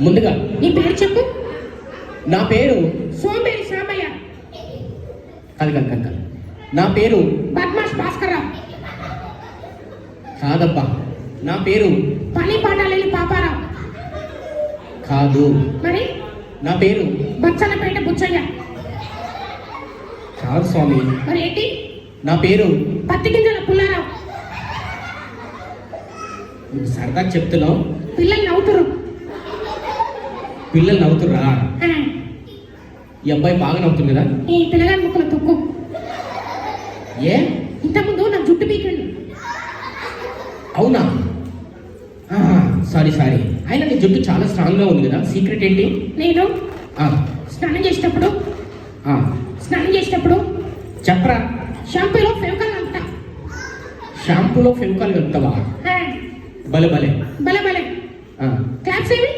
ముందుగా నీ పేరు చెప్పు. నా పేరు సోంబేరి సామయ్య. కాదు నా పేరు బద్మాష్ భాస్కర్రావు. కాదబ్బా, నా పేరు పని పాఠాలేని పాపారావు. కాదు, మరి నా పేరు బచ్చలపేట బుచ్చయ్య. కాదు స్వామి, మరి ఏంటి? నా పేరు పత్తి గింజల పుల్లారావు. నువ్వు సరదా చెప్తున్నావు, పిల్లలు నవ్వుతురు. పిల్లలు నవ్వుతుర్రా? ఆ, ఈ అబ్బాయి బాగా నవ్వుతుంది కదా. ఈ పిల్లగాని ముక్కలు తొక్కు. ఏ ఇంతకుముందు నా జుట్టు పీకండి. అవునా? సారీ అయినా నీ జుట్టు చాలా స్ట్రాంగ్గా ఉంది కదా, సీక్రెట్ ఏంటి? నేను ఆ, స్నానం చేసేటప్పుడు ఆ, చెప్పరా. షాంపూలో ఫెవికాల్ అంతా. షాంపూలో ఫెవికాల్ కలుపుతావా? ఆ, భలే భలే. భలే భలే. ఆ, క్లాప్స్ ఏవి?